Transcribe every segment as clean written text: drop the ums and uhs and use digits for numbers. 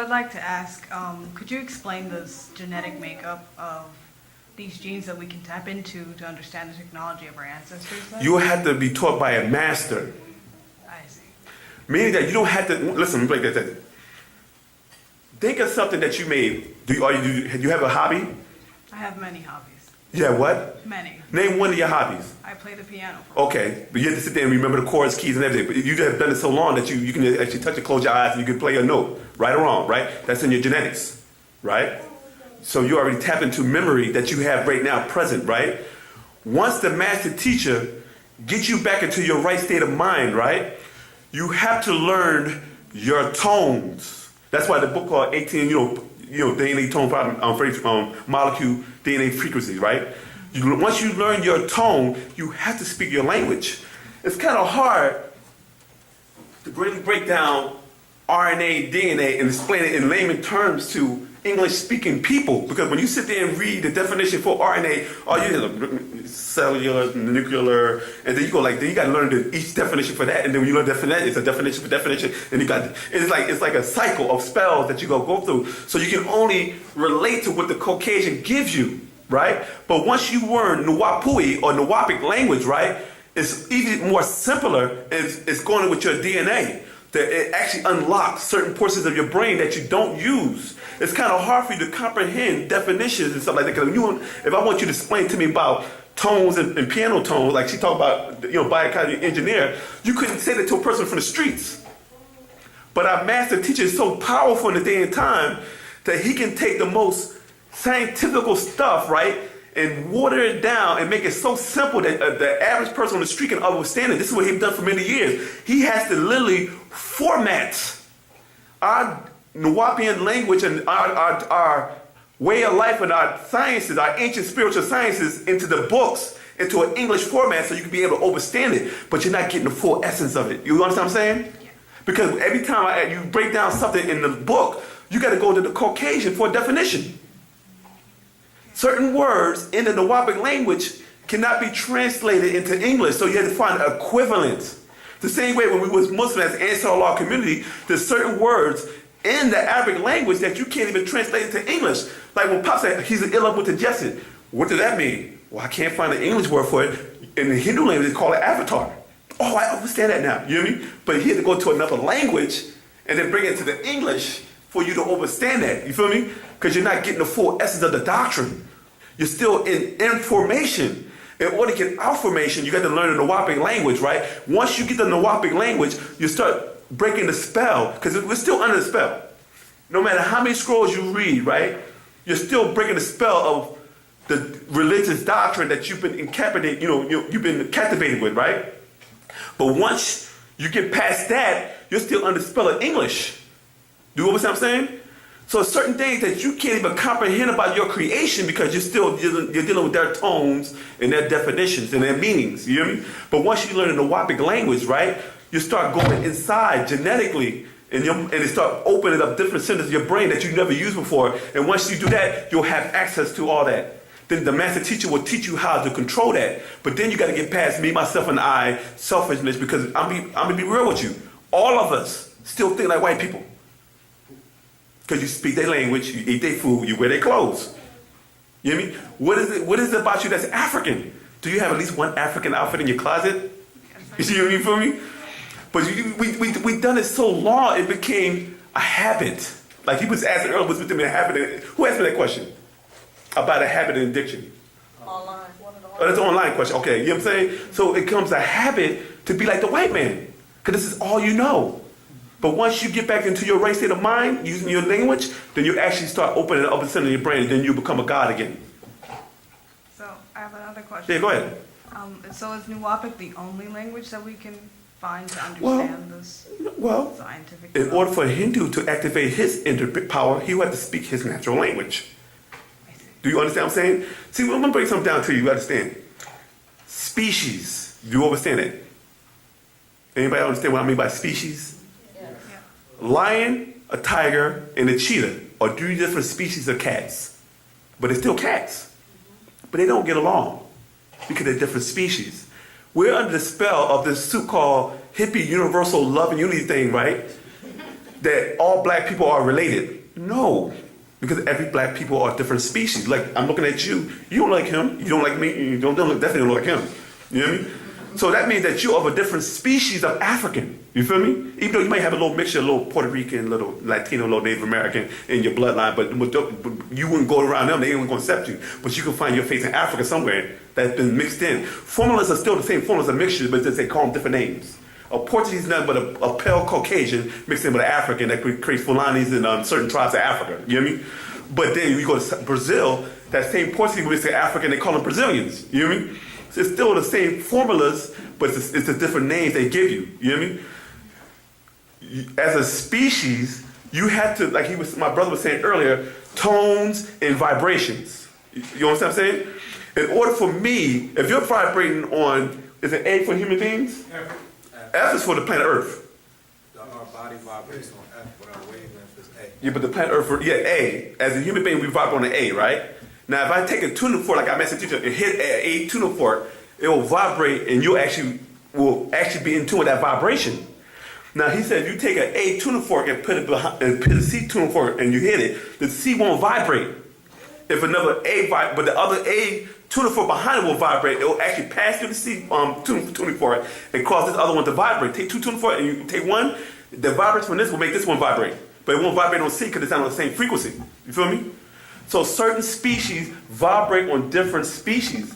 I'd like to ask, could you explain this genetic makeup of these genes that we can tap into to understand the technology of our ancestors? You have to be taught by a master. I see. Meaning that you don't have to, listen, let me break that down. Think of something that you made. Do you have a hobby? I have many hobbies. Yeah, what? Many. Name one of your hobbies. I play the piano. Okay, but you have to sit there and remember the chords, keys, and everything. But you have done it so long that you can actually touch it, close your eyes, and you can play a note, right or wrong, right? That's in your genetics, right? So you already tap into memory that you have right now present, right? Once the master teacher gets you back into your right state of mind, right? You have to learn your tones. That's why the book called 18, DNA tone molecule DNA frequencies, right? Once you learn your tone, you have to speak your language. It's kind of hard to really break down RNA, DNA, and explain it in layman terms to English-speaking people, because when you sit there and read the definition for RNA, cellular, nuclear, and then you go then you got to learn each definition for that, and then when you learn definition, it's a definition for definition, and it's like a cycle of spells that you go through, so you can only relate to what the Caucasian gives you, right? But once you learn Nuwapui or Nuwapic language, right, it's even more simpler. It's going with your DNA. That it actually unlocks certain portions of your brain that you don't use. It's kind of hard for you to comprehend definitions and stuff like that. Because if I want you to explain to me about tones and piano tones, like she talked about, biomechanical engineer, you couldn't say that to a person from the streets. But our master teacher is so powerful in the day and time that he can take the most scientific stuff, right, and water it down and make it so simple that the average person on the street can understand it. This is what he's done for many years. He has to literally format our Nuwapian language and our way of life and our sciences, our ancient spiritual sciences, into the books, into an English format so you can be able to understand it, but you're not getting the full essence of it. You understand what I'm saying? Because every time you break down something in the book, you got to go to the Caucasian for a definition. Certain words in the Nuwapic language cannot be translated into English, so you have to find an equivalent. The same way when we was Muslim as Ansar Allah community, there's certain words in the Arabic language that you can't even translate into English. Like when Pop said he's an ilah mutajassed. What does that mean? Well, I can't find an English word for it. In the Hindu language, they call it avatar. Oh, I understand that now. You know what I mean? But he had to go to another language and then bring it to the English for you to understand that. You feel me? Because you're not getting the full essence of the doctrine. You're still in information. In order to get information, you got to learn the Nuwapic language, right? Once you get the Nuwapic language, you start breaking the spell, because we're still under the spell. No matter how many scrolls you read, right? You're still breaking the spell of the religious doctrine that you've been you've been captivated with, right? But once you get past that, you're still under the spell of English. Do you understand what I'm saying? So certain things that you can't even comprehend about your creation because you're dealing with their tones and their definitions and their meanings. You hear me? But once you learn the Nuwapic language, right, you start going inside genetically and it start opening up different centers of your brain that you never used before. And once you do that, you'll have access to all that. Then the master teacher will teach you how to control that. But then you got to get past me, myself, and I, selfishness, because I'm going to be real with you. All of us still think like white people. Because you speak their language, you eat their food, you wear their clothes. You hear me? What is it about you that's African? Do you have at least one African outfit in your closet? You see what I mean for me? But we done it so long, it became a habit. Like he was asking earlier, what's with them in a habit? Who asked me that question? About a habit and addiction. Online. Oh, that's an online question. Okay, you know what I'm saying? So it becomes a habit to be like the white man. Because this is all you know. But once you get back into your right state of mind, using your language, then you actually start opening up the center of your brain, and then you become a god again. So I have another question. Yeah, go ahead. So is Nuwapic the only language that we can find to understand this scientific in order for a Hindu to activate his inner power, he would have to speak his natural language. Do you understand what I'm saying? See, I'm going to break something down to you. You understand? Species. Do you understand it? Anybody understand what I mean by species? Lion, a tiger, and a cheetah are 3 different species of cats. But they're still cats. But they don't get along because they're different species. We're under the spell of this so-called hippie universal love and unity thing, right? that all black people are related. No, because every black people are different species. Like, I'm looking at you, you don't like him, you don't like me, you definitely don't like him. You know what I mean? So that means that you're of a different species of African. You feel me? Even though you might have a little mixture, a little Puerto Rican, little Latino, little Native American in your bloodline, but you wouldn't go around them, they ain't gonna accept you. But you can find your face in Africa somewhere that's been mixed in. Formulas are still the same formulas of mixtures, but just they call them different names. A Portuguese is nothing but a pale Caucasian mixed in with an African that creates Fulanis in certain tribes of Africa. You know what I mean? But then you go to Brazil, that same Portuguese mixed with African, they call them Brazilians. You know what I mean? So it's still the same formulas, but it's the different names they give you. You know what I mean? As a species, you had to, like my brother was saying earlier, tones and vibrations. You understand what I'm saying? In order for me, if you're vibrating on, is it A for human beings? F is for the planet Earth. Our body vibrates on F, but our wavelength is A. Yeah, but the planet Earth, A. As a human being, we vibrate on an A, right? Now, if I take a tuning fork, like I Master Teacher, and hit a tuning fork, it will vibrate, and you will actually be in tune with that vibration. Now, he said, if you take an A tuning fork and put a C tuning fork, and you hit it, the C won't vibrate. If another A but the other A tuning fork behind it will vibrate, it will actually pass through the C tuning fork and cause this other one to vibrate. Take two tuning forks, and you take one, the vibrates from this will make this one vibrate. But it won't vibrate on C because it's not on the same frequency. You feel me? So certain species vibrate on different species.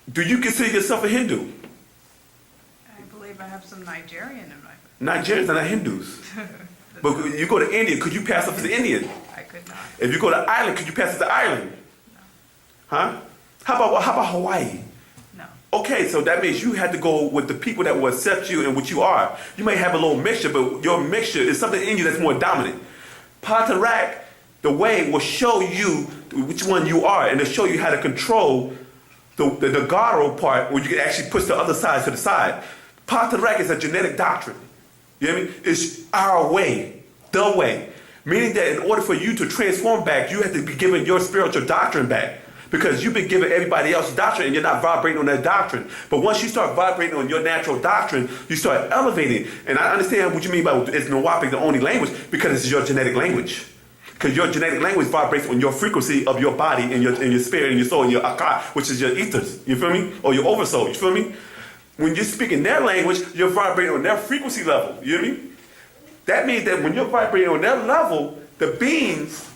Do you consider yourself a Hindu? I believe I have some Nigerian in my... Nigerians are not Hindus. But you go to India, could you pass up as an Indian? I could not. If you go to Ireland, could you pass as an Ireland? No. Huh? How about Hawaii? No. Okay, so that means you had to go with the people that will accept you and what you are. You may have a little mixture, but your mixture is something in you that's more dominant. Patarak, the way will show you which one you are, and it'll show you how to control the Garo part where you can actually push the other side to the side. Patarak is a genetic doctrine. You know what I mean? It's our way, the way. Meaning that in order for you to transform back, you have to be given your spiritual doctrine back. Because you've been giving everybody else's doctrine and you're not vibrating on that doctrine. But once you start vibrating on your natural doctrine, you start elevating. And I understand what you mean by is Nawapic the only language, because it's your genetic language. Because your genetic language vibrates on your frequency of your body and your spirit and your soul and your akar, which is your ethers. You feel me? Or your oversoul. You feel me? When you're speaking their language, you're vibrating on their frequency level. You hear me? That means that when you're vibrating on their level, the beings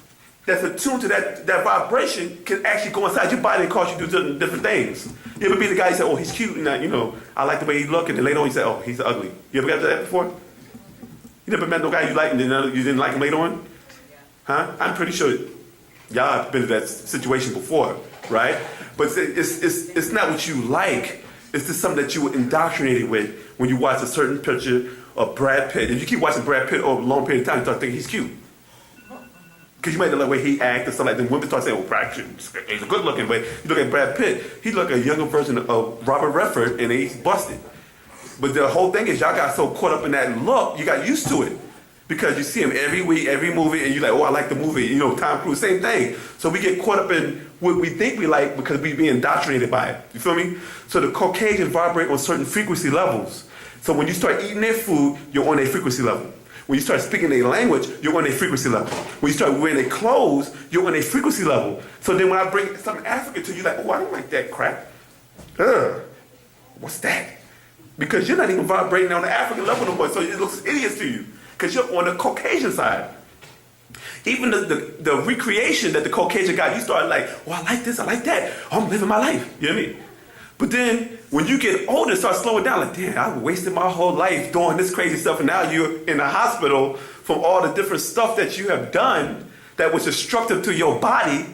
that's attuned to that vibration can actually go inside your body and cause you to do different things. You ever be the guy who said, oh, he's cute, and I like the way he look, and then later on you say, oh, he's ugly. You ever got that before? You never met no guy you liked and then you didn't like him later on? Huh? I'm pretty sure y'all have been in that situation before, right? But it's not what you like. It's just something that you were indoctrinated with when you watch a certain picture of Brad Pitt. And you keep watching Brad Pitt over a long period of time, you start thinking he's cute. Because you might know the way he acts and stuff like that. Women start saying, oh, Brad Pitt, he's a good looking. But you look at Brad Pitt, he's like a younger version of Robert Redford, and he's busted. But the whole thing is y'all got so caught up in that look, you got used to it. Because you see him every week, every movie, and you're like, oh, I like the movie. Tom Cruise, same thing. So we get caught up in what we think we like because we be indoctrinated by it. You feel me? So the Caucasians vibrate on certain frequency levels. So when you start eating their food, you're on a frequency level. When you start speaking their language, you're on a frequency level. When you start wearing their clothes, you're on a frequency level. So then when I bring something African to you, like, oh, I don't like that crap. What's that? Because you're not even vibrating on the African level no more, so it looks hideous to you. Because you're on the Caucasian side. Even the recreation that the Caucasian got, you start like, oh, I like this, I like that. Oh, I'm living my life. You know what I mean? But then when you get older, start slowing down, like, damn, I wasted my whole life doing this crazy stuff, and now you're in the hospital from all the different stuff that you have done that was destructive to your body.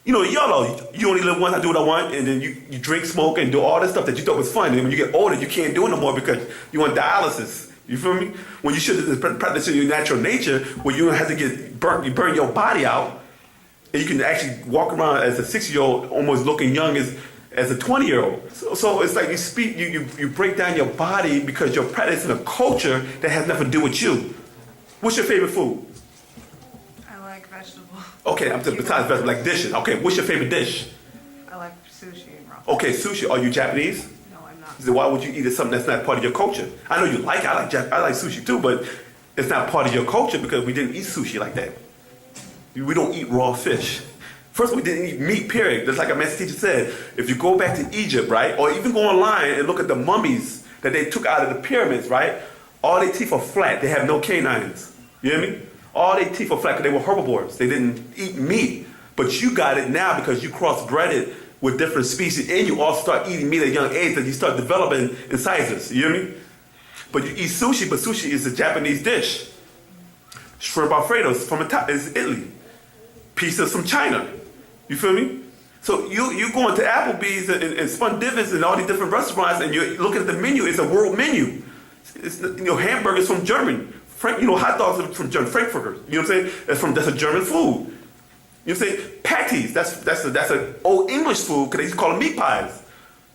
Y'all know, you only live once, I do what I want, and then you drink, smoke, and do all this stuff that you thought was fun. And when you get older, you can't do it no more because you're on dialysis. You feel me? When you should have been practicing your natural nature, where you don't have to get burnt, you burn your body out, and you can actually walk around as a 6-year-old, almost looking young as a 20-year-old. So it's like you break down your body because you're practicing a culture that has nothing to do with you. What's your favorite food? I like vegetables. Okay, besides vegetables, like dishes. Okay, what's your favorite dish? I like sushi and ramen. Okay, sushi. Are you Japanese? No, I'm not. Then why would you eat something that's not part of your culture? I know you like it. I like sushi too, but It's not part of your culture because we didn't eat sushi like that. We don't eat raw fish. First, we didn't eat meat, period. Just like a master teacher said, if you go back to Egypt, right, or even go online and look at the mummies that they took out of the pyramids, right, all their teeth are flat. They have no canines. You hear me? All their teeth are flat because they were herbivores. They didn't eat meat. But you got it now because you crossbred it with different species, and you all start eating meat at a young age, and you start developing incisors. You hear me? But you eat sushi, but sushi is a Japanese dish. Shrimp Alfredo is Italy. Pizzas from China. You feel me? So you go into Applebee's and Spun Divots and all these different restaurants, and you look at the menu. It's a world menu. It's, hamburgers from Germany. Hot dogs are from German. Frankfurters. You know what I'm saying? That's a German food. You know what I'm saying? Patties. That's an old English food because they used to call them meat pies.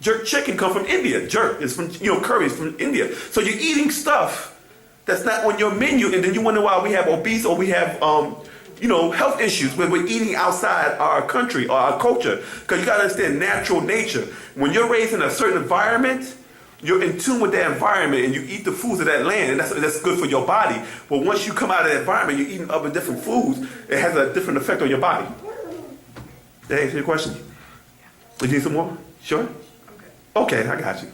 Jerk chicken come from India. Jerk is from curry is from India. So you're eating stuff that's not on your menu, and then you wonder why we have obese or we have health issues when we're eating outside our country or our culture. Because you got to understand natural nature. When you're raised in a certain environment, you're in tune with that environment and you eat the foods of that land, and that's good for your body. But once you come out of that environment, you're eating other different foods, it has a different effect on your body. Did that answer your question? Do you need some more? Sure? Okay. Okay, I got you.